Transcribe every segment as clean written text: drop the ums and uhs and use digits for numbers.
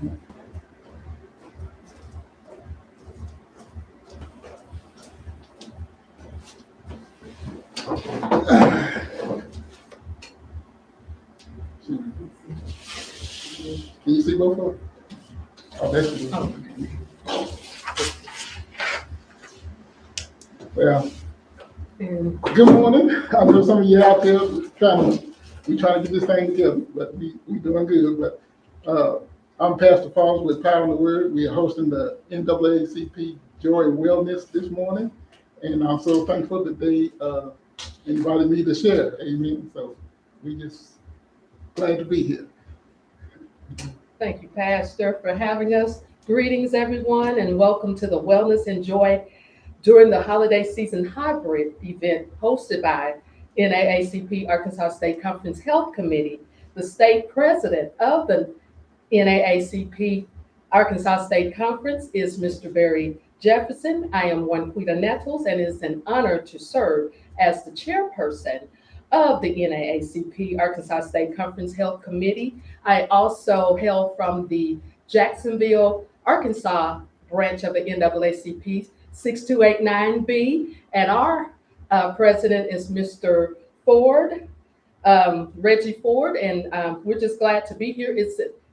Can you see both of them? Oh, that's good. Well, good morning. I know some of you out there trying to get this thing together, but we doing good. But I'm Pastor Falls with Power in the Word. We are hosting the NAACP Joy Wellness this morning, and I'm so thankful that they invited me to share. Amen. So we just glad to be here. Thank you, Pastor, for having us. Greetings, everyone, and welcome to the Wellness and Joy during the holiday season hybrid event hosted by NAACP Arkansas State Conference Health Committee. The state president of the NAACP Arkansas State Conference is Mr. Barry Jefferson. I am Juanquita Nettles, and it is an honor to serve as the chairperson of the NAACP Arkansas State Conference Health Committee. I also hail from the Jacksonville, Arkansas branch of the NAACP 6289B, and our president is Mr. Ford, Reggie Ford, and we're just glad to be here.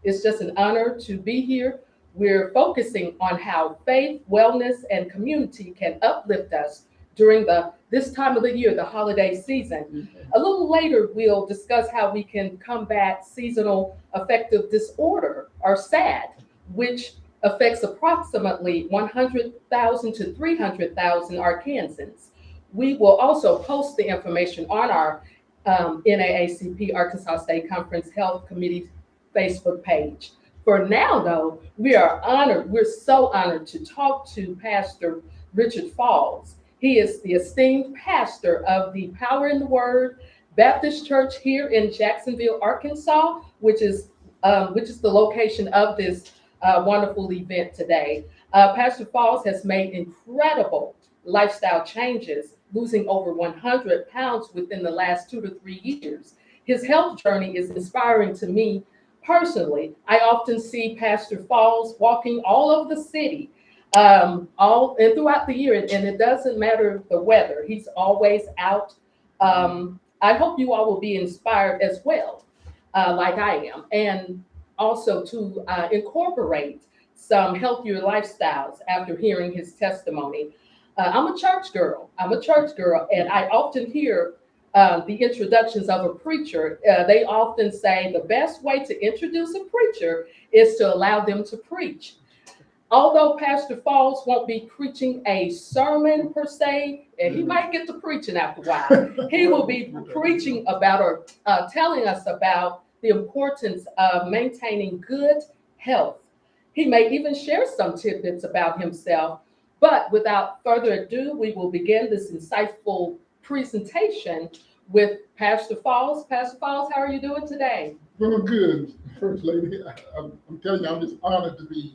It's just an honor to be here. We're focusing on how faith, wellness, and community can uplift us during this time of the year, the holiday season. Mm-hmm. A little later, we'll discuss how we can combat seasonal affective disorder, or SAD, which affects approximately 100,000 to 300,000 Arkansans. We will also post the information on our NAACP Arkansas State Conference Health Committee Facebook page. For now, though, we're so honored to talk to Pastor Richard Falls. He is the esteemed pastor of the Power in the Word Baptist Church here in Jacksonville, Arkansas, which is the location of this wonderful event today. Pastor Falls has made incredible lifestyle changes, losing over 100 pounds within the last 2 to 3 years. His health journey is inspiring to me personally. I often see Pastor Falls walking all over the city, all and throughout the year, and it doesn't matter the weather. He's always out. I hope you all will be inspired as well, like I am, and also to incorporate some healthier lifestyles after hearing his testimony. I'm a church girl, and I often hear the introductions of a preacher. They often say the best way to introduce a preacher is to allow them to preach. Although Pastor Falls won't be preaching a sermon per se, and he might get to preaching after a while, he will be preaching about or telling us about the importance of maintaining good health. He may even share some tidbits about himself, but without further ado, we will begin this insightful presentation with Pastor Falls. Pastor Falls, how are you doing today? Doing good, First Lady. I'm telling you, I'm just honored to be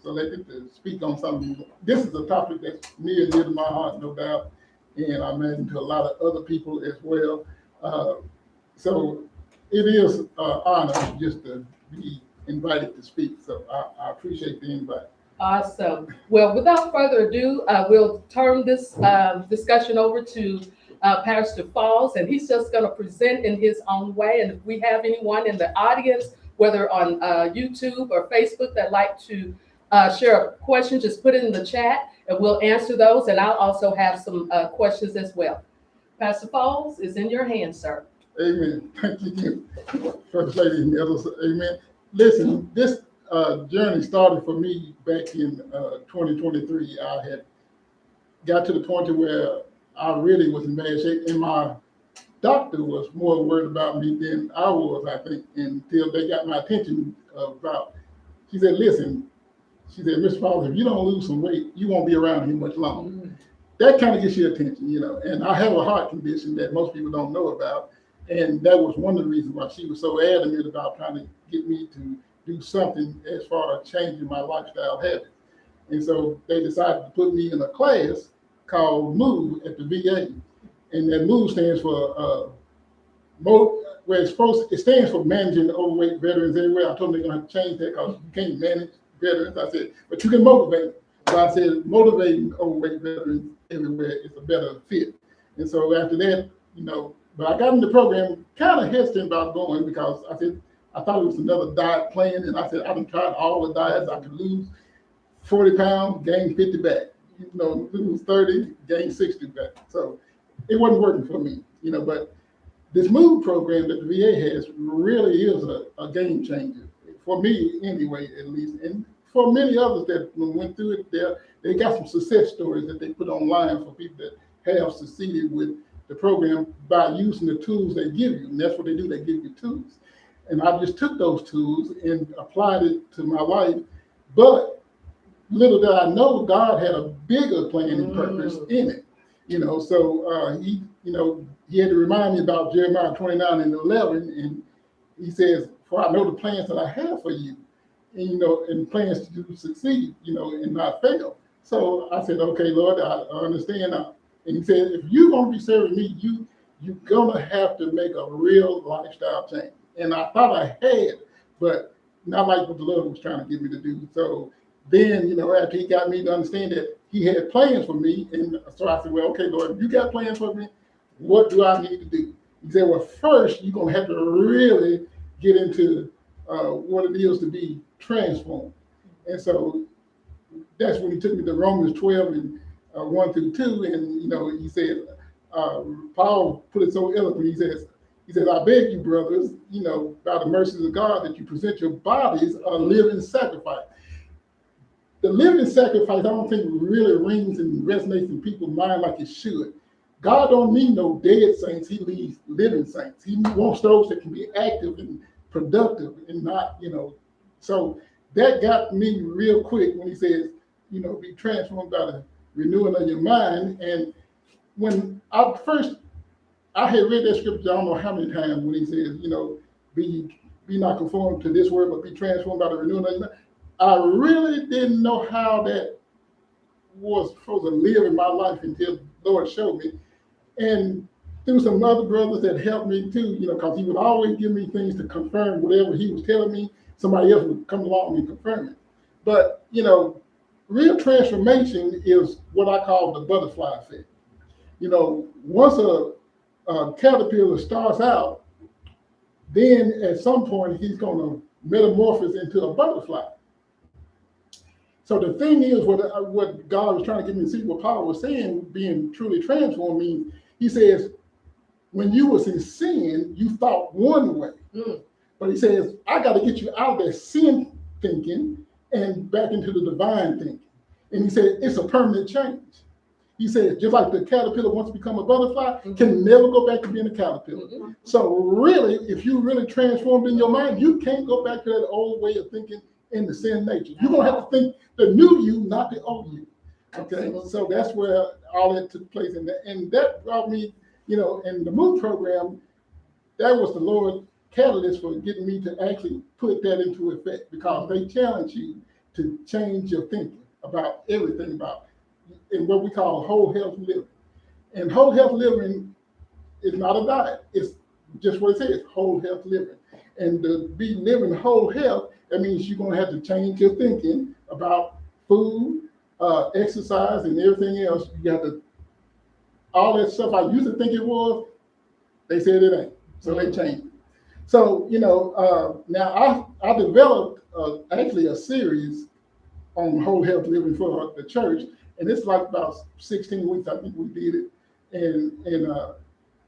selected to speak on something. This is a topic that's near and dear to my heart, no doubt, and I'm married to a lot of other people as well. So it is an honor just to be invited to speak. So I appreciate the invite. Awesome. Well, without further ado, we'll turn this discussion over to Pastor Falls, and he's just going to present in his own way. And if we have anyone in the audience, whether on YouTube or Facebook, that like to share a question, just put it in the chat and we'll answer those. And I'll also have some questions as well. Pastor Falls, it's in your hands, sir. Amen. Thank you, First Lady and the others. Amen. Listen, this journey started for me back in 2023. I had got to the point where I really was in bad shape, and my doctor was more worried about me than I was, I think, until they got my attention about, she said, listen, she said, Mr. Falls, if you don't lose some weight, you won't be around here much longer. Mm-hmm. That kind of gets your attention, and I have a heart condition that most people don't know about. And that was one of the reasons why she was so adamant about trying to get me to do something as far as changing my lifestyle habits. And so they decided to put me in a class called MOVE at the VA. And that MOVE stands for where it stands for managing overweight veterans everywhere. I told them they're gonna have to change that because you can't manage veterans. I said, but you can motivate them. So I said, motivating overweight veterans everywhere is a better fit. And so after that, but I got in the program kind of hesitant about going because I said, I thought it was another diet plan. And I said, I've tried all the diets. I could lose 40 pounds, gain 50 back, lose 30, gain 60 back. So it wasn't working for me, but this MOVE program that the VA has really is a game changer for me anyway, at least. And for many others that went through it, they got some success stories that they put online for people that have succeeded with the program by using the tools they give you. And that's what they do, they give you tools. And I just took those tools and applied it to my life. But little did I know, God had a bigger plan and purpose in it. So he had to remind me about Jeremiah 29:11, and he says, "For I know the plans that I have for you, and and plans to succeed, and not fail." So I said, "Okay, Lord, I understand now." And he said, "If you're gonna be serving me, you're gonna have to make a real lifestyle change." And I thought I had, but not like what the Lord was trying to get me to do. So then, after he got me to understand that he had plans for me, and so I said, "Well, okay, Lord, if you got plans for me, what do I need to do?" He said, "Well, first, you're going to have to really get into what it is to be transformed." And so that's when he took me to Romans 12 and 1 through 2. And, he said, Paul put it so eloquently. He says, "I beg you, brothers, by the mercies of God, that you present your bodies a living sacrifice." The living sacrifice, I don't think really rings and resonates in people's mind like it should. God don't need no dead saints. He needs living saints. He wants those that can be active and productive and not, So that got me real quick when he says, be transformed by the renewing of your mind. And when I had read that scripture, I don't know how many times, when he says, be not conformed to this world, but be transformed by the renewing of your mind. I really didn't know how that was supposed to live in my life until the Lord showed me. And through some other brothers that helped me too, because he would always give me things to confirm whatever he was telling me. Somebody else would come along and confirm it. But, real transformation is what I call the butterfly effect. Once a caterpillar starts out, then at some point he's going to metamorphose into a butterfly. So the thing is, what God was trying to get me to see, what Paul was saying, being truly transformed means, he says, when you was in sin, you thought one way. But he says, I got to get you out of that sin thinking and back into the divine thinking. And he said, it's a permanent change. He said, just like the caterpillar wants to become a butterfly, can never go back to being a caterpillar. So really, if you really transformed in your mind, you can't go back to that old way of thinking in the sin nature. You're going to have to think the new you, not the old you. Okay, so that's where all that took place. And that brought me, in the MOVE program, that was the Lord catalyst for getting me to actually put that into effect, because they challenge you to change your thinking about everything in what we call whole health living. And whole health living is not a diet. It's just what it says, whole health living. And to be living whole health, that means you're going to have to change your thinking about food, exercise, and everything else. You got to, all that stuff I used to think it was, they said it ain't. So they changed it. So, now I developed actually a series on whole health living for the church. And it's like about 16 weeks, I think we did it. And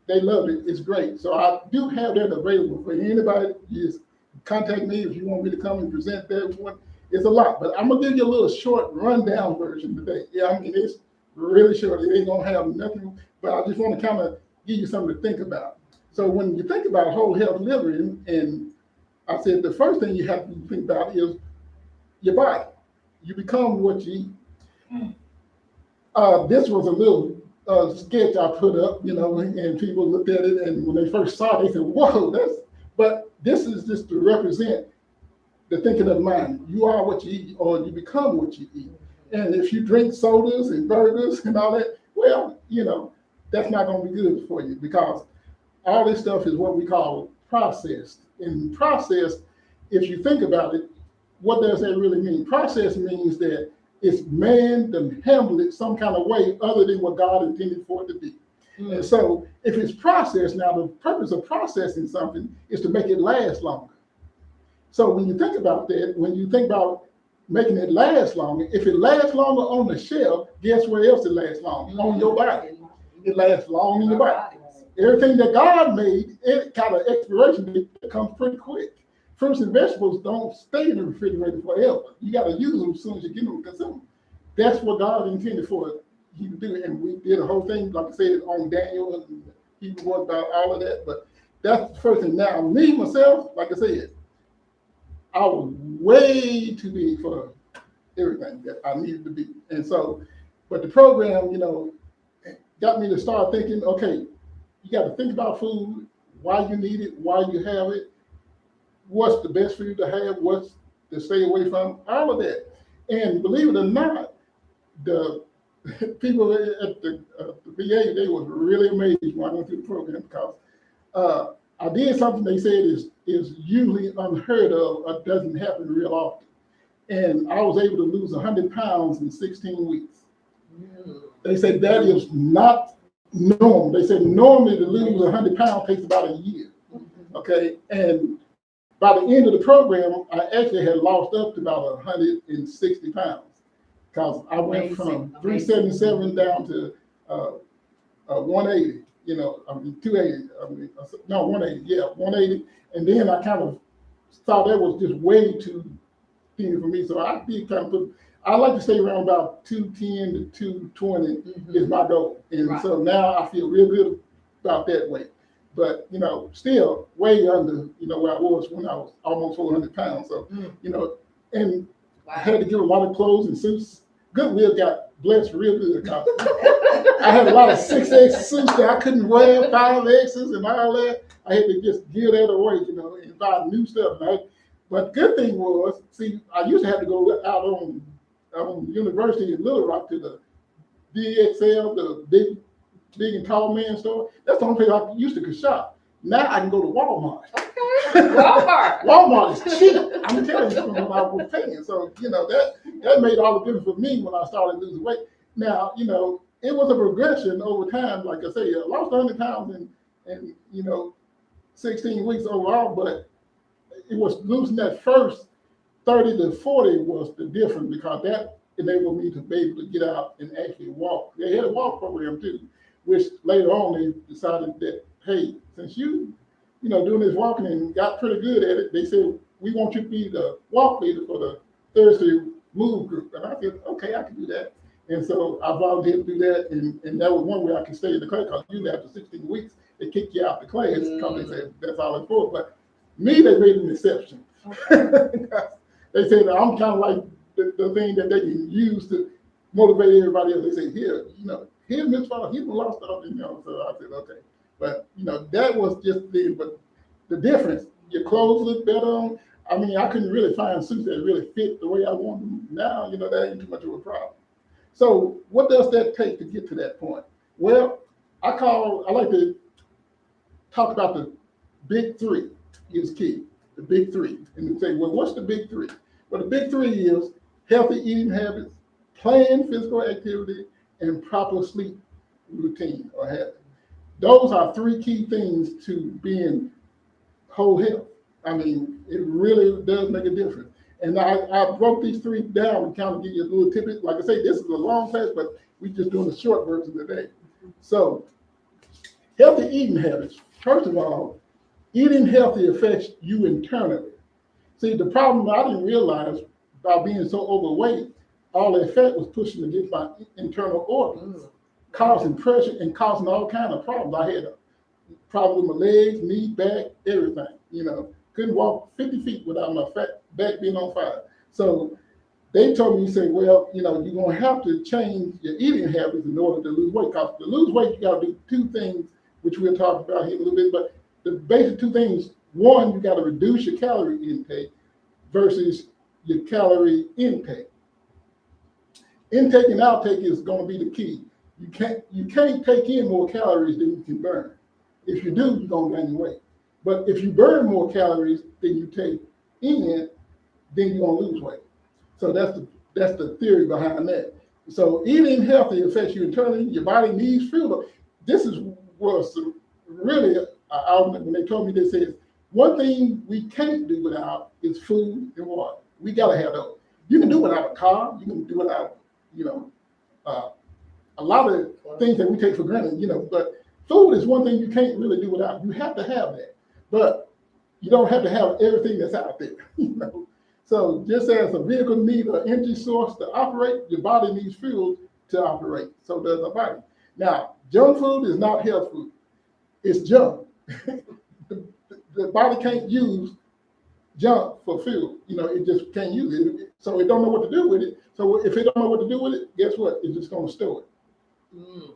they loved it. It's great. So I do have that available for anybody. Just contact me if you want me to come and present that one. It's a lot, but I'm gonna give you a little short rundown version today. Yeah, I mean, it's really short. It ain't gonna have nothing, but I just want to kind of give you something to think about. So when you think about whole health living, and I said the first thing you have to think about is your body. You become what you eat. This was a little sketch I put up, and people looked at it, and when they first saw it, they said, "Whoa, but this is just to represent the thinking of the mind. You are what you eat, or you become what you eat. And if you drink sodas and burgers and all that, well, that's not going to be good for you, because all this stuff is what we call processed. And process, if you think about it, what does that really mean? Process means that it's man to handle it some kind of way other than what God intended for it to be. And so if it's processed, now the purpose of processing something is to make it last longer. So when you think about that, when you think about making it last longer, if it lasts longer on the shelf, guess where else it lasts longer? On your body. It lasts long in your body. Everything that God made, it kind of expiration date comes pretty quick. Fruits and vegetables don't stay in the refrigerator forever. You got to use them as soon as you get them to consume. That's what God intended for you to do. And we did a whole thing, like I said, on Daniel and Hebrew was about all of that. But that's the first thing. Now, me, myself, like I said, I was way too big for everything that I needed to be. And so, but the program, got me to start thinking, okay, you got to think about food, why you need it, why you have it, what's the best for you to have, what's to stay away from, all of that. And believe it or not, the people at the VA, they was really amazed when I went through the program because I did something they said is usually unheard of or doesn't happen real often. And I was able to lose 100 pounds in 16 weeks. They said that is not normal. They said normally to lose 100 pounds takes about a year. Okay. And by the end of the program, I actually had lost up to about 160 pounds because I went from 377 down to 180. 280. 180. Yeah, 180. And then I kind of thought that was just way too thin for me. So I did kind of put, I like to stay around about 210 to 220 is my goal. And so now I feel real good about that weight. But, still way under, where I was when I was almost 400 pounds. So, and I had to give a lot of clothes and suits. Goodwill got blessed real good. I had a lot of 6X suits that I couldn't wear, 5Xs and all that. I had to just give that away, and buy new stuff. But good thing was, see, I used to have to go out on University in Little Rock to the DXL, the big and tall man store. That's the only place I used to shop. Now I can go to Walmart. Okay. Walmart. Walmart is cheap. I'm telling you, from what I was paying. So, that made all the difference for me when I started losing weight. Now, it was a progression over time. Like I say, I lost 100 pounds in 16 weeks overall, but it was losing that first 30 to 40 was the difference because that enabled me to be able to get out and actually walk. They had a walk program too, which later on they decided that, hey, since you doing this walking and got pretty good at it, they said, we want you to be the walk leader for the Thursday Move group. And I said, okay, I can do that. And so I volunteered to do that. And that was one way I could stay in the class because usually after 16 weeks, they kick you out the class because they said, that's all it's for. But me, they made an exception. Okay. They said, I'm kind of like the thing that they can use to motivate everybody else. They say, here's Mr. Father, he's lost all, so I said, okay. But, that was just but the difference, your clothes look better on. I mean, I couldn't really find suits that really fit the way I want them. Now, that ain't too much of a problem. So what does that take to get to that point? Well, I like to talk about the big three is key, the big three. And you say, well, what's the big three? Well, the big three is healthy eating habits, planned physical activity, and proper sleep routine or habit. Those are three key things to being whole health. I mean, it really does make a difference. And I broke these three down and kind of give you a little tidbit. Like I say, this is a long class, but we're just doing a short version today. So, healthy eating habits. First of all, eating healthy affects you internally. See, the problem I didn't realize by being so overweight, all that fat was pushing against my internal organs, causing pressure and causing all kinds of problems. I had a problem with my legs, knee, back, everything. Couldn't walk 50 feet without my back being on fire. So they told me, well, you're going to have to change your eating habits in order to lose weight. Because to lose weight, you got to do two things, which we'll talk about here a little bit. But the basic two things, one, you got to reduce your calorie intake versus your calorie intake. Intake and outtake is going to be the key. You can't take in more calories than you can burn. If you do, you're going to gain weight. But if you burn more calories than you take in, then you're gonna lose weight. So that's the theory behind that. So eating healthy affects you internally. Your body needs fuel. This is was really when they told me this is one thing we can't do without is food and water. We gotta have those. You can do without a car. You can do without uh, a lot of things that we take for granted. But food is one thing you can't really do without. You have to have that, but you don't have to have everything that's out there. So just as a vehicle needs an energy source to operate, your body needs fuel to operate. So does our body. Now, junk food is not health food. It's junk. the body can't use junk for fuel. It just can't use it. So it don't know what to do with it. So if it don't know what to do with it, guess what? It's just going to store it.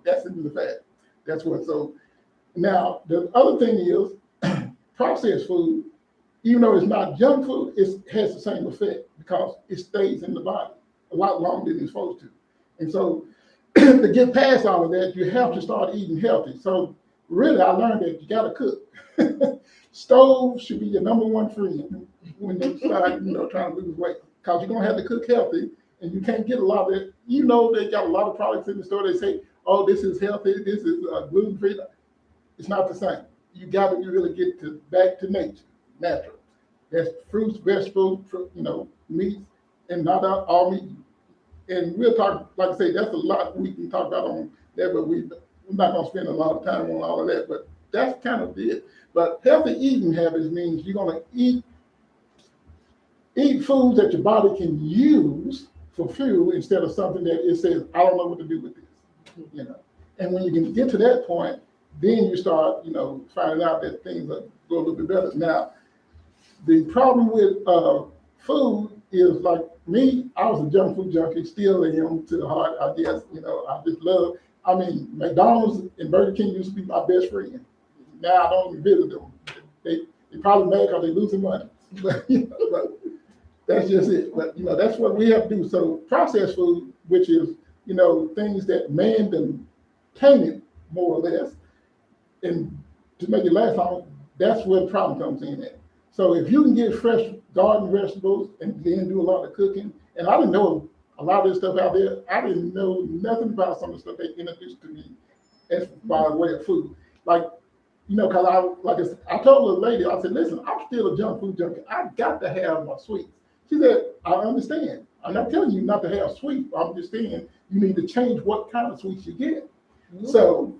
That's the fact. That's what. So now the other thing is processed food. Even though it's not junk food, it has the same effect because it stays in the body a lot longer than it's supposed to. And so to get past all of that, you have to start eating healthy. So really, I learned that you got to cook. Stove should be your number one friend when you start, trying to lose weight, because you're going to have to cook healthy, and you can't get a lot of it. They got a lot of products in the store. They say, oh, this is healthy, this is gluten-free. It's not the same. You got to really get back to nature. Natural. That's fruits, vegetables, meats, and not all meat. And we'll talk, like I say, that's a lot we can talk about on that, but we're not going to spend a lot of time on all of that. But that's kind of it. But healthy eating habits means you're going to eat foods that your body can use for fuel instead of something that it says, I don't know what to do with this. And when you can get to that point, then you start, finding out that things are go a little bit better. Now, the problem with food is like me, I was a junk food junkie, still am to the heart, I guess. I just love, McDonald's and Burger King used to be my best friend. Now I don't even visit them. They probably mad because they're losing money. But that's just it. But that's what we have to do. So processed food, which is, things that man done tainted more or less, and to make it last long, that's where the problem comes in at. So if you can get fresh garden vegetables and then do a lot of cooking, and I didn't know a lot of this stuff out there. I didn't know nothing about some of the stuff they introduced to me as by way of food. Because I told the lady, I said, listen, I'm still a junk food junkie. I got to have my sweets. She said, I understand. I'm not telling you not to have sweets. I'm just saying you need to change what kind of sweets you get. Mm-hmm. So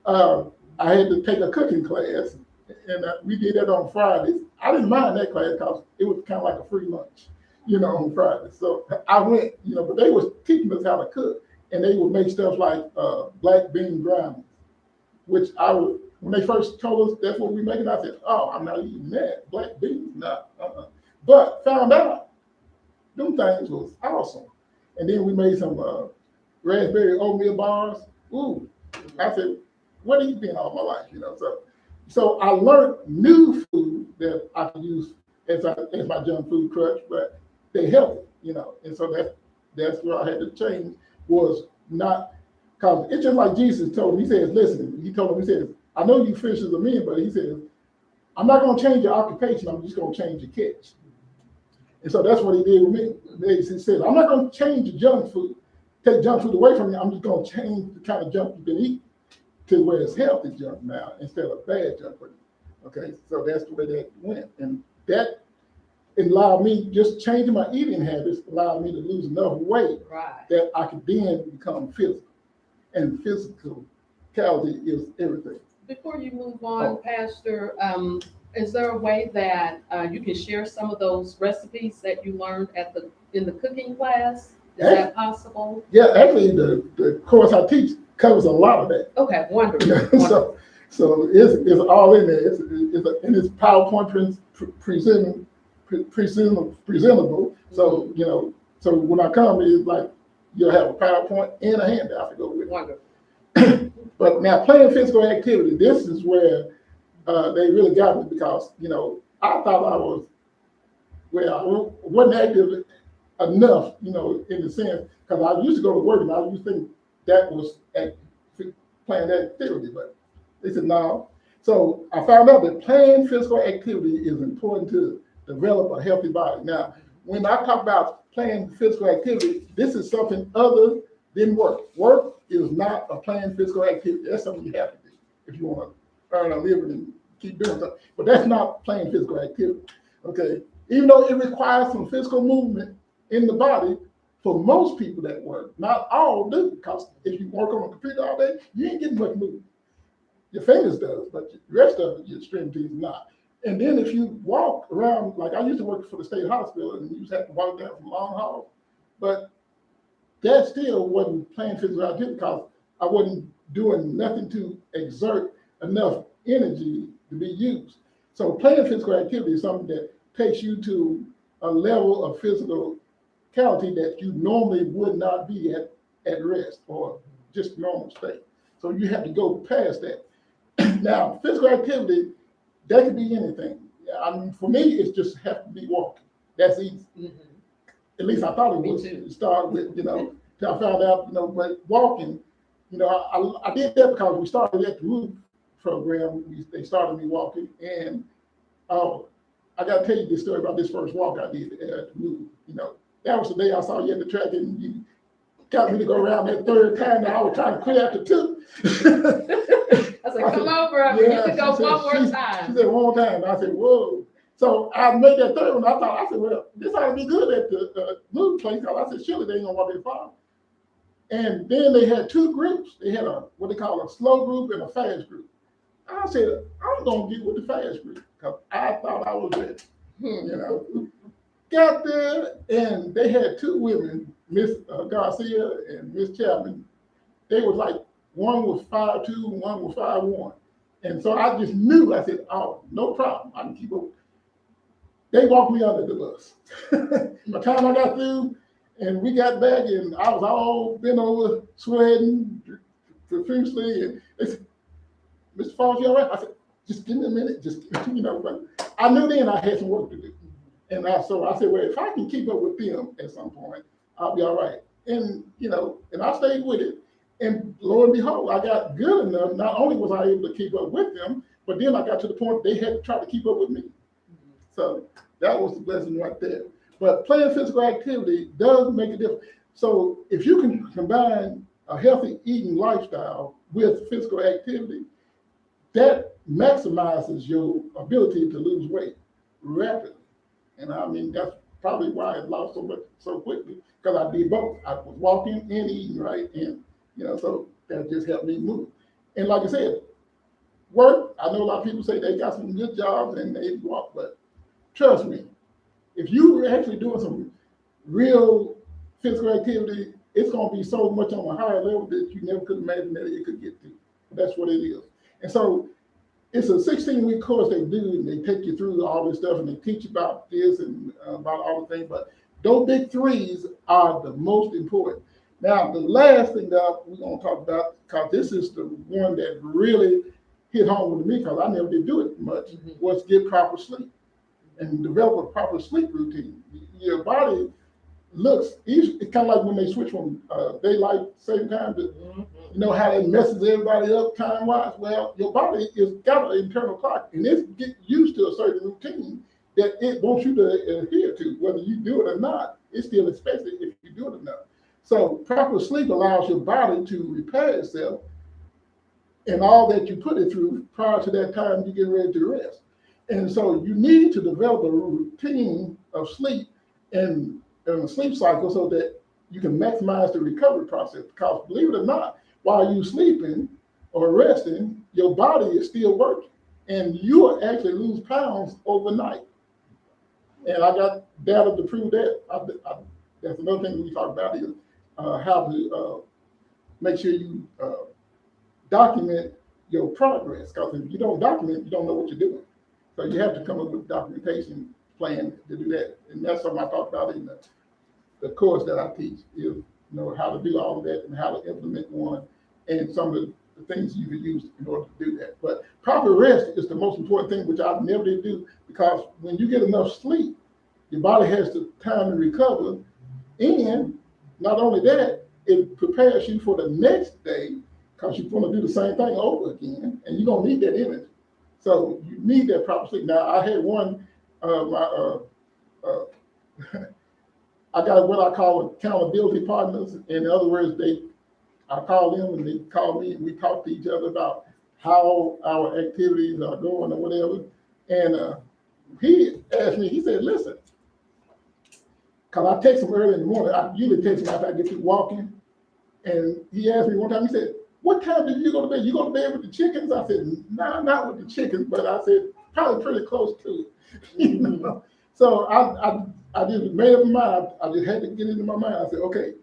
I had to take a cooking class, and we did that on Fridays. I didn't mind that class because it was kind of like a free lunch, on Fridays. So I went, but they was teaching us how to cook, and they would make stuff like black bean brownies, which when they first told us that's what we making, I said, oh, I'm not eating that. Black beans, nah. But found out them things was awesome. And then we made some raspberry oatmeal bars. Ooh, I said, what have you been all my life, So I learned new food that I can use as my junk food crutch, but they healthy, And so that's where I had to change, was not, because it's just like Jesus told him. He says, listen, he says, I know you fishers are men, but he says, I'm not going to change your occupation. I'm just going to change your catch. And so that's what he did with me. He said, I'm not going to change your junk food, take junk food away from you. I'm just going to change the kind of junk you've been eating to where it's healthy junk now instead of bad junk food. Okay, so that's the way that went. And that allowed me, just changing my eating habits, allowed me to lose enough weight that I could then become physical. And physicality is everything. Before you move on, Pastor, is there a way that you can share some of those recipes that you learned in the cooking class? Is that possible? Yeah, actually, the course I teach covers a lot of that. Okay, wonderful. So it's all in there. It's PowerPoint presentable. So so when I come, it's like you'll have a PowerPoint and a handout to go with it. Wonderful. But now playing physical activity, this is where they really got me, because I thought I wasn't active enough, in the sense, because I used to go to work and I used to think that was playing that activity, but they said no. So I found out that playing physical activity is important to develop a healthy body. Now, when I talk about playing physical activity, this is something other than work. Work is not a playing physical activity. That's something you have to do if you want to earn a living and keep doing something. But that's not playing physical activity. Okay. Even though it requires some physical movement in the body, for most people that work, not all do, because if you work on a computer all day, you ain't getting much movement. Your fingers does, but the rest of it, your extremities not. And then if you walk around, like I used to work for the state hospital, and you used to have to walk down from long haul, but that still wasn't playing physical activity because I wasn't doing nothing to exert enough energy to be used. So playing physical activity is something that takes you to a level of physicality that you normally would not be at rest or just normal state. So you have to go past that. Now, physical activity, that could be anything. I mean, for me, it's just have to be walking. That's easy. Mm-hmm. At least I thought it was. To start with, till I found out, but walking, I did that because we started at the Move program. They started me walking, and I got to tell you this story about this first walk I did at the Move. That was the day I saw you at the track, and you got me to go around that third time. Now I was trying to quit after two. I was like, come over, you can go one more time. She said, one more time. And I said, whoa. So I made that third one. I said, well, this ought to be good at the Move place. I said, surely they ain't gonna want their farm. And then they had two groups. They had what they call a slow group and a fast group. I said, I'm gonna get with the fast group because I thought I was ready. Got there, and they had two women, Miss Garcia and Miss Chapman. They was like, one was 5'2", and one was 5'1". And so I just knew, I said, oh, no problem, I can keep up. They walked me under the bus. By the time I got through, and we got back, and I was all bent over, sweating profusely, and they said, Mr. Falls, you all right? I said, just give me a minute, but I knew then I had some work to do. And so I said, well, if I can keep up with them at some point, I'll be all right. And, and I stayed with it. And lo and behold, I got good enough. Not only was I able to keep up with them, but then I got to the point they had to try to keep up with me. So that was the blessing right there. But playing physical activity does make a difference. So if you can combine a healthy eating lifestyle with physical activity, that maximizes your ability to lose weight rapidly. And I mean, that's probably why I lost so much so quickly, because I did both. I was walking and eating right, and so that just helped me move. And like I said, work, I know a lot of people say they got some good jobs and they walk, but trust me, if you're actually doing some real physical activity, it's going to be so much on a higher level that you never could imagine that it could get to. That's what it is. And so it's a 16-week course they do, and they take you through all this stuff, and they teach you about this and about all the things. But those big threes are the most important. Now, the last thing that we're going to talk about, because this is the one that really hit home with me, because I never did do it much, was get proper sleep and develop a proper sleep routine. Your body looks, it's kind of like when they switch from daylight saving time to, how it messes everybody up time-wise. Well, your body has got an internal clock, and it's get used to a certain routine that it wants you to adhere to. Whether you do it or not, it's still expected if you do it enough. So proper sleep allows your body to repair itself and all that you put it through prior to that time you get ready to rest. And so you need to develop a routine of sleep and a sleep cycle so that you can maximize the recovery process. Because believe it or not, while you're sleeping or resting, your body is still working, and you will actually lose pounds overnight. And I got data to prove that. That's another thing we talk about is how to make sure you document your progress. Because if you don't document, you don't know what you're doing. So you have to come up with a documentation plan to do that. And that's something I talk about in the course that I teach, is how to do all of that and how to implement one, and some of the things you can use in order to do that. But proper rest is the most important thing, which I never did do, because when you get enough sleep, your body has the time to recover, and not only that, it prepares you for the next day, because you're going to do the same thing over again, and you're going to need that energy. So you need that proper sleep. Now I had one, I got what I call accountability partners. In other words, I call them and they call me and we talk to each other about how our activities are going or whatever. And he asked me, he said, listen, because I text him early in the morning. I usually text him after I get through walking. And he asked me one time, he said, what time did you go to bed? You go to bed with the chickens? I said, nah, not with the chickens, but I said, probably pretty close to it. You know? So I just made up my mind. I just had to get into my mind. I said, okay,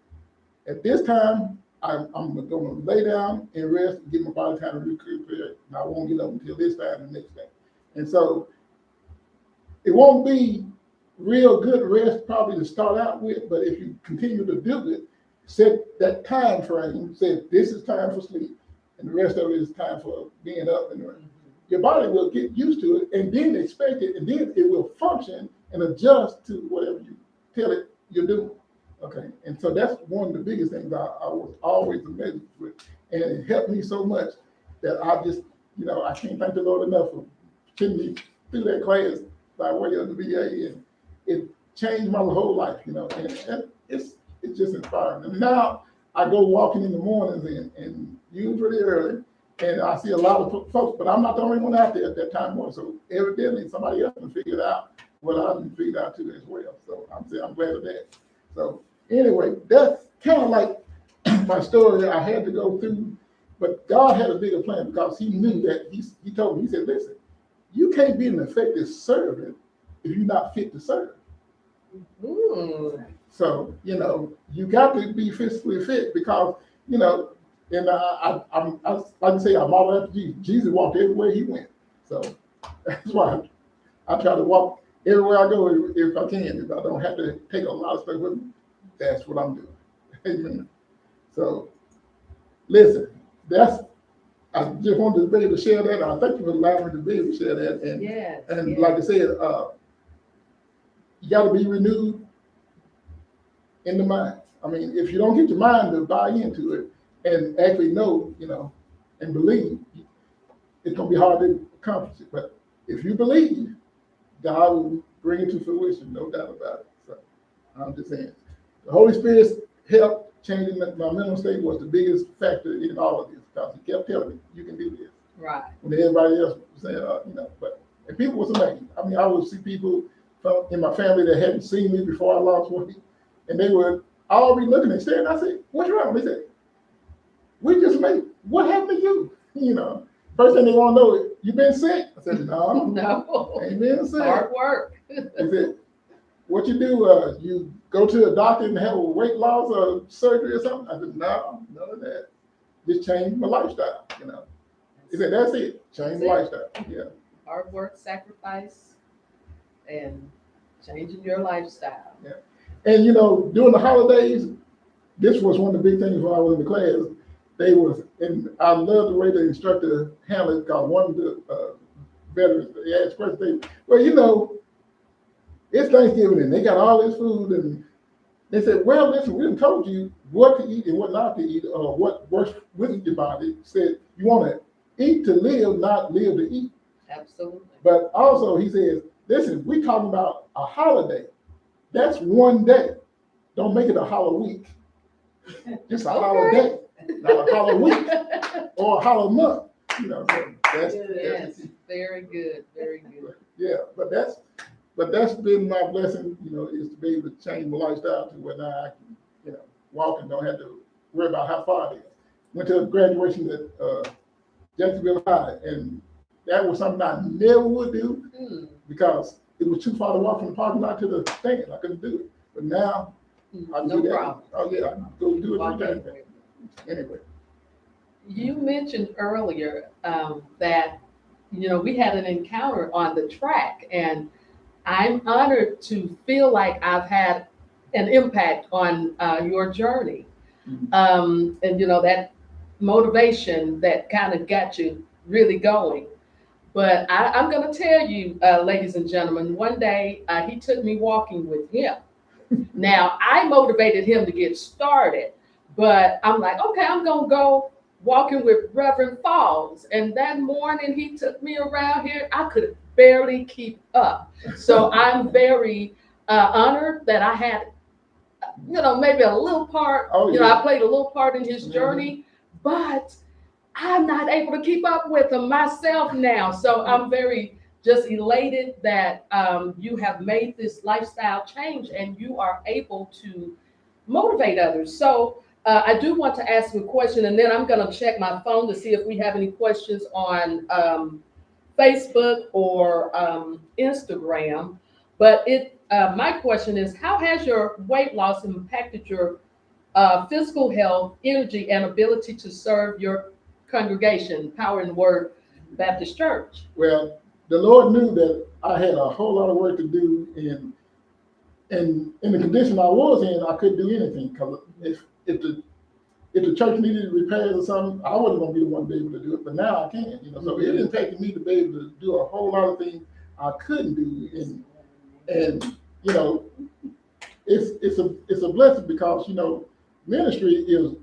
at this time, I'm going to lay down and rest and give my body time to recuperate. And I won't get up until this time and the next day. And so it won't be real good rest probably to start out with, but if you continue to do it, set that time frame, say this is time for sleep, and the rest of it is time for being up and running. Your body will get used to it and then expect it, and then it will function and adjust to whatever you tell it you're doing. Okay, and so that's one of the biggest things I was always amazed with, and it helped me so much that I just, I can't thank the Lord enough for putting me through that class by way of the VA, and it changed my whole life, and it's just inspiring. And now I go walking in the mornings and usually early, and I see a lot of folks, but I'm not the only one out there at that time more. So evidently somebody else can figure it out what I've been figured out too as well. So I'm glad of that. So anyway, that's kind of like my story I had to go through, but God had a bigger plan because he knew that he told me, he said, listen, you can't be an effective servant if you're not fit to serve. So, you got to be physically fit because, and I like to say, I model after Jesus. Jesus walked everywhere he went. So that's why I try to walk everywhere I go if I can. If I don't have to take a lot of stuff with me, that's what I'm doing. Amen. So listen, I just wanted to be able to share that. I thank you for allowing me to be able to share that. And like I said, you got to be renewed in the mind. I mean, if you don't get your mind to buy into it and actually know, and believe, it's going to be hard to accomplish it. But if you believe, God will bring it to fruition, no doubt about it. So I'm just saying, the Holy Spirit's help changing my mental state was the biggest factor in all of this because he kept telling me, you can do this. Right. When everybody else was saying, and people was amazing. I mean, I would see people in my family that hadn't seen me before I lost weight, and they were already looking and staring. I said, what's wrong? They said, we just made it. What happened to you? First thing they want to know, you been sick? I said, no. No. Ain't been sick. Hard work. They said, what you do? You go to a doctor and have a weight loss or surgery or something? I said, no, none of that. Just change my lifestyle, He said, that's it. Change my lifestyle. Yeah. Hard work, sacrifice, and changing your lifestyle. Yeah. And during the holidays, this was one of the big things when I was in the class. And I love the way the instructor handled it because one of the veterans, they asked questions, well, it's Thanksgiving and they got all this food, and they said, well, listen, we done told you what to eat and what not to eat, or what works with your body. Said you want to eat to live, not live to eat. Absolutely. But also he says, listen, we talking about a holiday. That's one day. Don't make it a hollow week. Just a hollow day, not a hollow week or a hollow month. So that's very good, very good. Yeah, but that's been my blessing, is to be able to change my lifestyle to where now I can, walk and don't have to worry about how far it is. Went to a graduation at Jacksonville High, and that was something I never would do because it was too far to walk from the parking lot to the stand. I couldn't do it. But now I can do that. Problem. Oh yeah, I can go do it every day. Anyway. You mentioned earlier that we had an encounter on the track, and I'm honored to feel like I've had an impact on your journey. And that motivation that kind of got you really going. But I'm going to tell you, ladies and gentlemen, one day he took me walking with him. Now, I motivated him to get started, but I'm like, okay, I'm going to go walking with Reverend Falls. And that morning he took me around here. I could barely keep up. So I'm very honored that I had, maybe a little part, I played a little part in his journey, but I'm not able to keep up with him myself now. So I'm very just elated that you have made this lifestyle change and you are able to motivate others. So I do want to ask you a question, and then I'm going to check my phone to see if we have any questions on Facebook or Instagram. But my question is, how has your weight loss impacted your physical health, energy, and ability to serve your congregation, Power in the Word Baptist Church? Well, the Lord knew that I had a whole lot of work to do, and in the condition I was in, I couldn't do anything, because if the church needed repairs or something, I wasn't going to be the one to be able to do it. But now I can, So it impacted me to be able to do a whole lot of things I couldn't do, and it's a blessing, because ministry is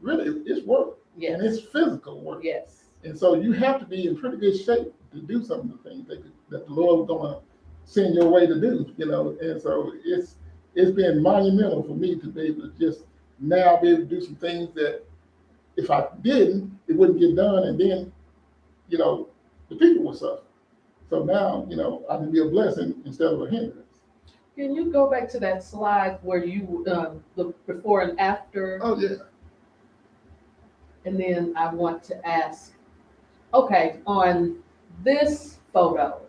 really, it's work. Yes. And it's physical work. Yes. And so you have to be in pretty good shape to do some of the things that the Lord is going to send your way to do, And so it's been monumental for me to be able to just now be able to do some things that if I didn't, it wouldn't get done. And then, the people would suffer. So now, I can be a blessing instead of a hindrance. Can you go back to that slide where you, the before and after? Oh, yeah. And then I want to ask, okay, on this photo,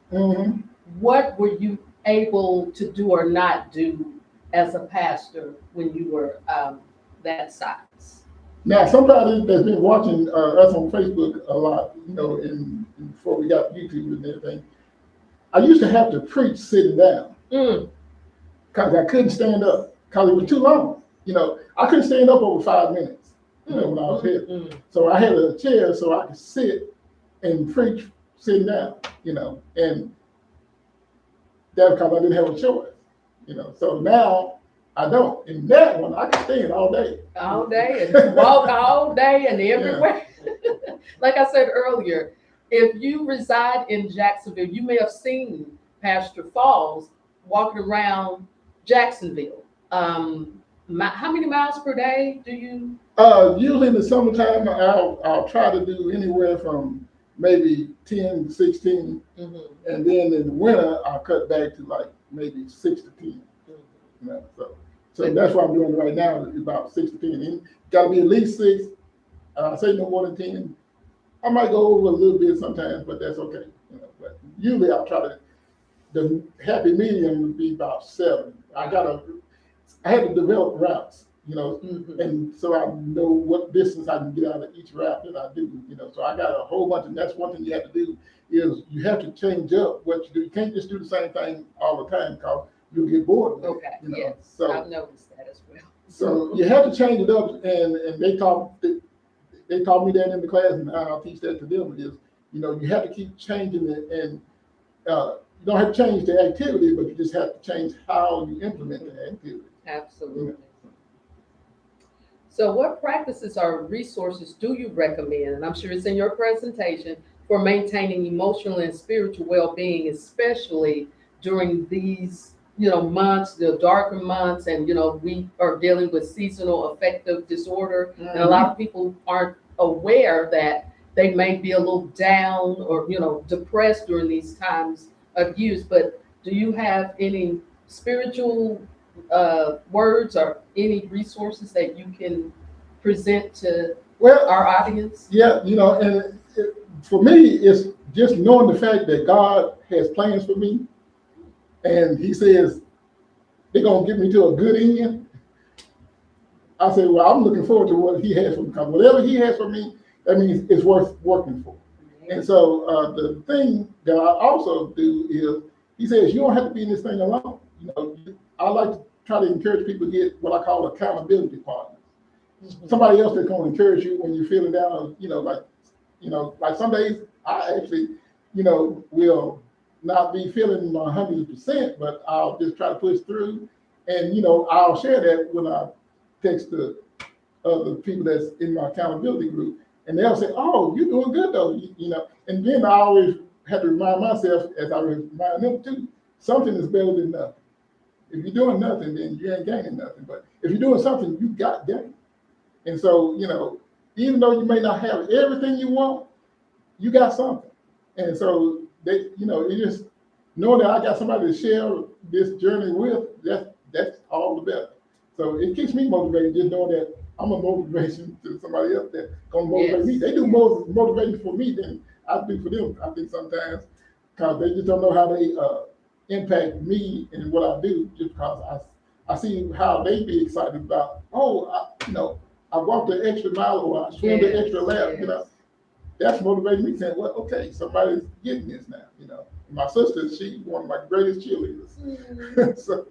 what were you able to do or not do as a pastor when you were that size? Now, somebody that's been watching us on Facebook a lot, and before we got YouTube and everything, I used to have to preach sitting down because I couldn't stand up because it was too long. I couldn't stand up over 5 minutes. When I was here. So I had a chair so I could sit and preach sitting down, and that's because I didn't have a choice, So now I don't. In that one, I can stand all day. All day and walk all day and everywhere. Yeah. Like I said earlier, if you reside in Jacksonville, you may have seen Pastor Falls walking around Jacksonville. How many miles per day do you? Usually in the summertime, I'll try to do anywhere from maybe 10 to 16, and then in the winter I'll cut back to like maybe 6 to 10. So that's what I'm doing right now, about 6 to 10. And got to be at least 6. I say no more than 10. I might go over a little bit sometimes, but that's okay. But usually I'll try to. The happy medium would be about 7. I had to develop routes, and so I know what distance I can get out of each route that I do, So I got a whole bunch, and that's one thing you have to do is you have to change up what you do. You can't just do the same thing all the time because you'll get bored with it. Yes. So I've noticed that as well. So you have to change it up, and they taught me that in the class, and I'll teach that to them. Is you have to keep changing it, and you don't have to change the activity, but you just have to change how you implement the activity. Absolutely. So what practices or resources do you recommend? And I'm sure it's in your presentation for maintaining emotional and spiritual well-being, especially during these, months, the darker months, and, we are dealing with seasonal affective disorder. And a lot of people aren't aware that they may be a little down or, depressed during these times of use. But do you have any spiritual words or any resources that you can present to our audience? Yeah, and for me, it's just knowing the fact that God has plans for me, and He says they're gonna get me to a good end. I say, well, I'm looking forward to what He has for me, because whatever He has for me, that means it's worth working for. And so the thing that I also do is, He says, you don't have to be in this thing alone. I like to try to encourage people to get what I call accountability partners. Somebody else that's going to encourage you when you're feeling down, like some days I actually, will not be feeling 100%, but I'll just try to push through. And, I'll share that when I text the other people that's in my accountability group. And they'll say, "Oh, you're doing good though," you know. And then I always have to remind myself, as I remind them too, something is better than nothing. If you're doing nothing, then you ain't gaining nothing. But if you're doing something, you got gain. And so, you know, even though you may not have everything you want, you got something. And so they, you know, it just knowing that I got somebody to share this journey with, that's all the better. So it keeps me motivated just knowing that I'm a motivation to somebody else that's gonna motivate me. They do more motivation for me than I do for them, I think sometimes, because they just don't know how they impact me and what I do, just because I see how they be excited about, you know, I walked the extra mile or I swam the extra lap, you know. That's motivating me saying, well, okay, somebody's getting this now, you know. And my sister, she's one of my greatest cheerleaders. so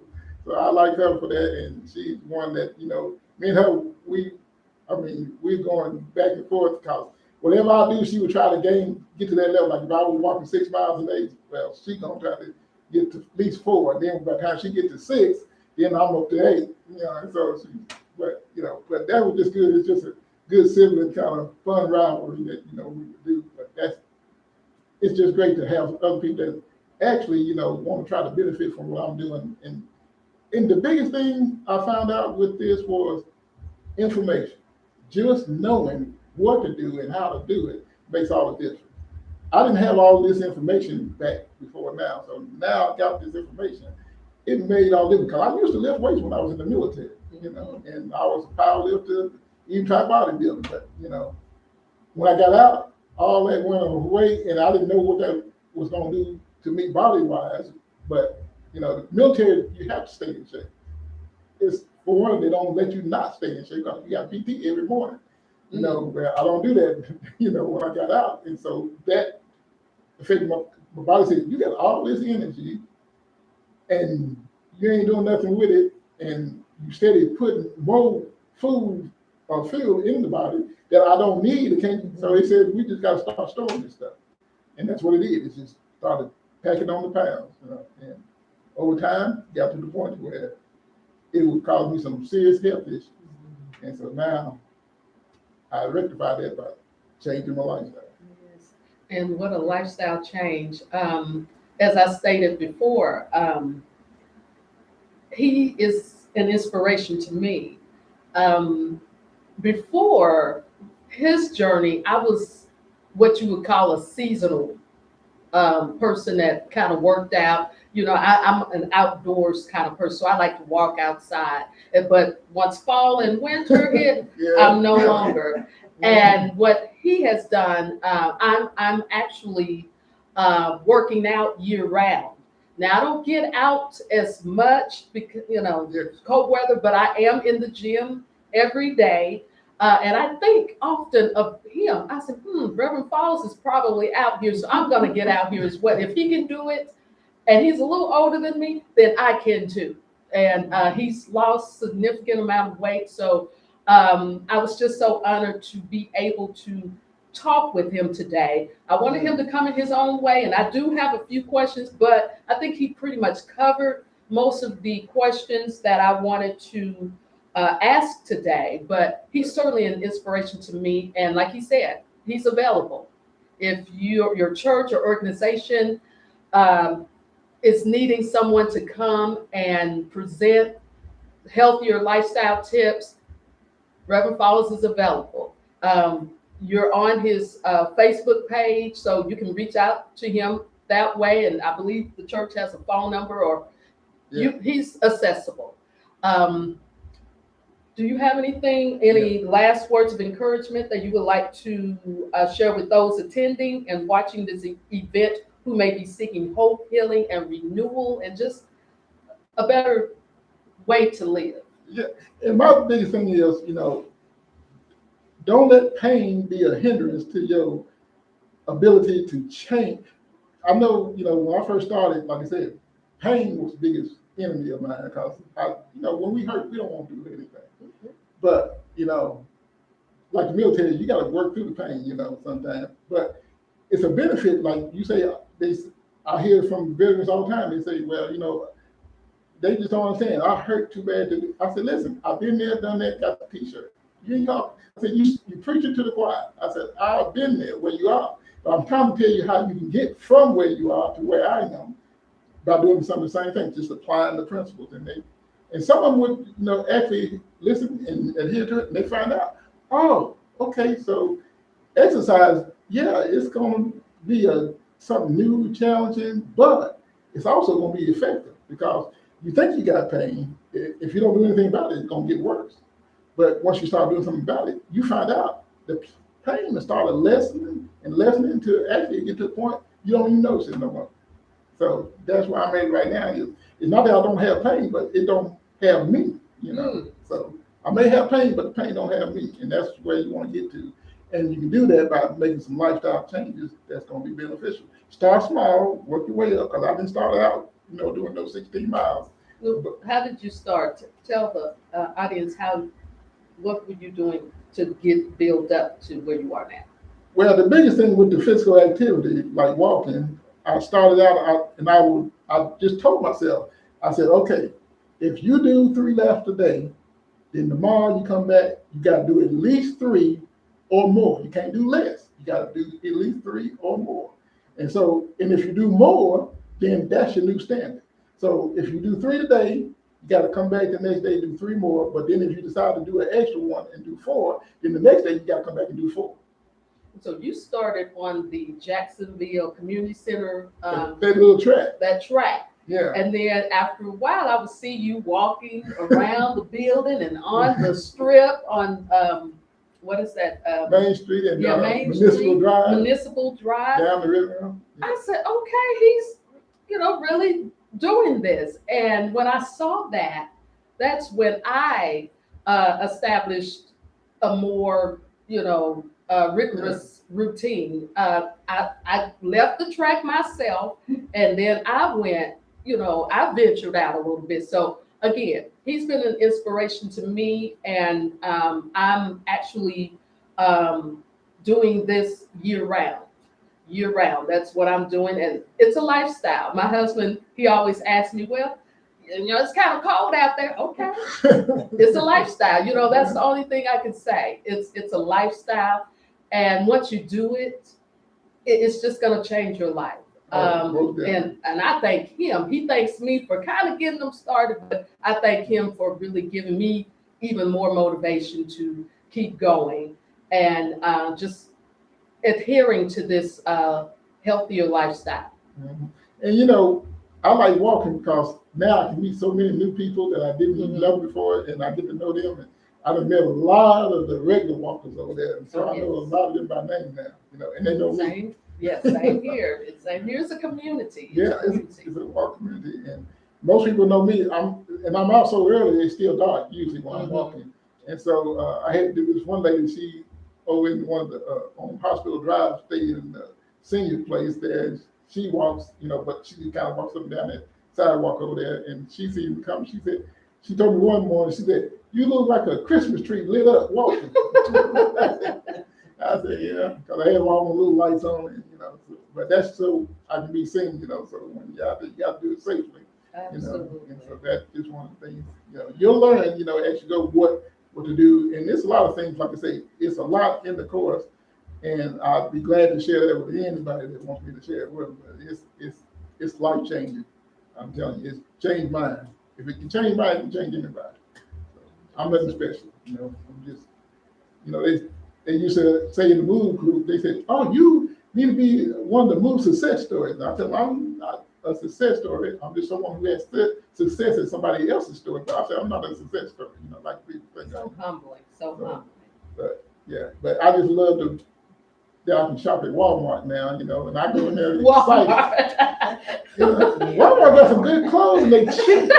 I like her for that, and she's one that, you know, me and her, we're going back and forth because whatever I do, she would try to get to that level. Like if I was walking 6 miles a day, well, she's gonna try to get to at least 4. And then by the time she gets to 6, then I'm up to 8. You know, and so but that was just good. It's just a good sibling kind of fun rivalry that, you know, we would do. But it's just great to have other people that actually, you know, want to try to benefit from what I'm doing. And the biggest thing I found out with this was information. Just knowing what to do and how to do it makes all the difference. I didn't have all this information back before now. So now I got this information. It made all difference. Because I used to lift weights when I was in the military, you know, and I was a power lifter, even try bodybuilding. But, you know, when I got out, all that went away, and I didn't know what that was going to do to me body-wise. But, you know, the military, you have to stay in shape. It's for one, they don't let you not stay in shape because you got PT every morning. You know, where I don't do that, you know, when I got out. And so that affected my body. Said, you got all this energy and you ain't doing nothing with it. And you steady putting more food or fuel in the body that I don't need. So he said, we just got to start storing this stuff. And that's what it is. It just started packing on the pounds. You know? And over time, got to the point where it would cause me some serious health issues. And so now I rectified that by changing my lifestyle. Yes. And what a lifestyle change. As I stated before, he is an inspiration to me. Before his journey, I was what you would call a seasonal person that kind of worked out. You know, I'm an outdoors kind of person, so I like to walk outside. But once fall and winter hit, I'm no longer. And what he has done, I'm actually working out year round. Now I don't get out as much because, you know, cold weather, but I am in the gym every day. And I think often of him. I said, Reverend Falls is probably out here, so I'm going to get out here as well. If he can do it, and he's a little older than me, then I can too. And he's lost a significant amount of weight. So I was just so honored to be able to talk with him today. I wanted him to come in his own way, and I do have a few questions, but I think he pretty much covered most of the questions that I wanted to ask today. But he's certainly an inspiration to me. And like he said, he's available. If your church or organization is needing someone to come and present healthier lifestyle tips, Reverend Falls is available. You're on his Facebook page, so you can reach out to him that way. And I believe the church has a phone number, or he's accessible. Do you have any last words of encouragement that you would like to share with those attending and watching this event who may be seeking hope, healing, and renewal, and just a better way to live? Yeah, and my biggest thing is, you know, don't let pain be a hindrance to your ability to change. I know, you know, when I first started, like I said, pain was the biggest enemy of mine because, you know, when we hurt, we don't want to do anything. But, you know, like the military, you got to work through the pain, you know, sometimes. But it's a benefit, like you say, I hear from veterans all the time. They say, well, you know, they just don't understand. I hurt too bad. I said, listen, I've been there, done that, got the T-shirt. You ain't got. I said, you preaching to the choir. I said, I've been there where you are. But I'm trying to tell you how you can get from where you are to where I am by doing some of the same things, just applying the principles. And some of them would, actually listen and adhere to it, and they find out, oh, okay, so exercise, yeah, it's going to be something new, challenging, but it's also going to be effective because you think you got pain. If you don't do anything about it, it's going to get worse. But once you start doing something about it, you find out the pain has started lessening and lessening until actually get to the point you don't even notice it no more. So that's where I'm at right now. It's not that I don't have pain, but it don't have me, So I may have pain, but the pain don't have me. And that's where you want to get to. And you can do that by making some lifestyle changes that's going to be beneficial. Start small, work your way up, because I didn't start out, doing those 16 miles. How did you start? Tell the audience what were you doing to build up to where you are now? Well, the biggest thing with the physical activity, like walking, I started out and I just told myself, I said, okay, if you do 3 laps a day, then tomorrow you come back, you got to do at least 3 or more. You can't do less. You got to do at least 3 or more. And if you do more, then that's your new standard. So if you do 3 today, you got to come back the next day, do 3 more. But then if you decide to do an extra one and do 4, then the next day you got to come back and do 4. So you started on the Jacksonville Community Center. That little track. That track. Yeah. And then after a while, I would see you walking around the building and on the strip on, what is that? Main Street and Main Municipal Street, Drive. Municipal Drive. Down the river. Yeah. I said, okay, he's, really doing this. And when I saw that, that's when I established a more, rigorous routine. I left the track myself, and then I went, I ventured out a little bit. So again, he's been an inspiration to me, and I'm actually doing this year round. That's what I'm doing, and it's a lifestyle. My husband, he always asks me, well, it's kind of cold out there. Okay, it's a lifestyle. That's the only thing I can say. It's a lifestyle. And once you do it, it's just going to change your life. And I thank him. He thanks me for kind of getting them started, but I thank him for really giving me even more motivation to keep going and just adhering to this healthier lifestyle. Mm-hmm. And I like walking because now I can meet so many new people that I didn't even know before, and I get to know them. And I've met a lot of the regular walkers over there, and so I know a lot of them by name now. And they know me. Yes, same here. It's a community. It's a walk community, and most people know me. I'm out so early; it's still dark usually when I'm walking. And so I had to do this. One lady, she over in one of the on Hospital Drive, stayed in the senior place there. She walks, but she kind of walks up and down that sidewalk over there, and she seen me come. She told me one morning, she said, "You look like a Christmas tree lit up walking." I said, yeah, because I had all my little lights on, and but that's so I can be seen, so when you're out there, you got to do it safely, Absolutely. And so that is one of the things, you'll learn, as you go what to do, and there's a lot of things, like I say, it's a lot in the course, and I'd be glad to share that with anybody that wants me to share it with them. But it's life changing. I'm telling you, it's changed mine. If it can change mine, it can change anybody. So I'm nothing special, I'm just, they used to say in the move group, they said, "Oh, you need to be one of the move success stories." And I said, well, I'm not a success story. I'm just someone who has success in somebody else's story. But I said, I'm not a success story, like people think. So humbling. But I just love that I can shop at Walmart now, and I go in there and excited. Walmart got some good clothes and they cheap.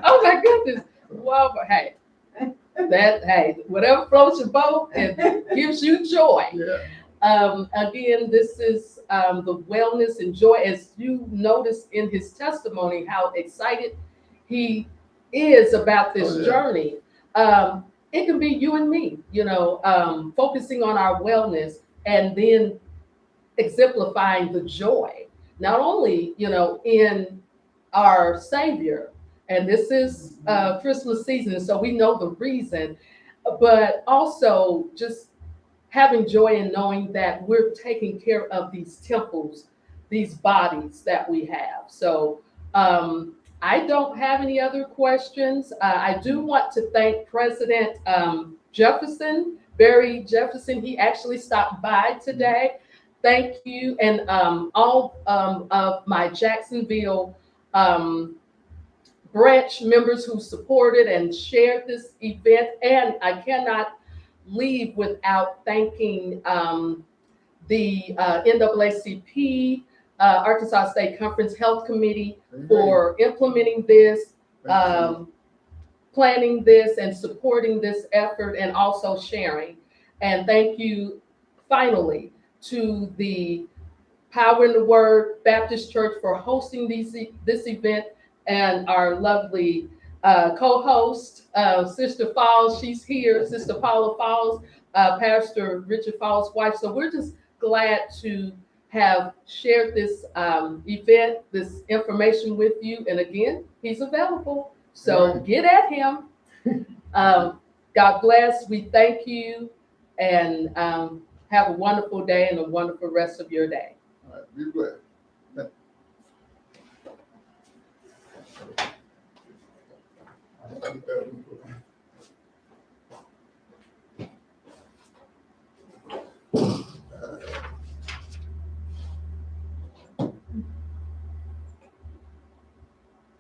Oh my goodness. Walmart, hey, whatever floats your boat and gives you joy. Yeah. Again, this is the Wellness and Joy. As you noticed in his testimony, how excited he is about this journey. It can be you and me, focusing on our wellness and then exemplifying the joy, not only, in our Savior. And this is Christmas season, so we know the reason. but also just having joy in knowing that we're taking care of these temples, these bodies that we have. So I don't have any other questions. I do want to thank President Jefferson, Barry Jefferson. He actually stopped by today. Thank you. And all of my Jacksonville branch members who supported and shared this event. And I cannot leave without thanking the NAACP, Arkansas State Conference Health Committee for implementing this, planning this, and supporting this effort, and also sharing. And thank you finally to the Power in the Word Baptist Church for hosting this event, and our lovely co-host, Sister Falls. She's here, Sister Paula Falls, Pastor Richard Falls' wife. So we're just glad to have shared this event, this information with you. And again, he's available. So get at him. God bless. We thank you, and have a wonderful day and a wonderful rest of your day. All right, be blessed.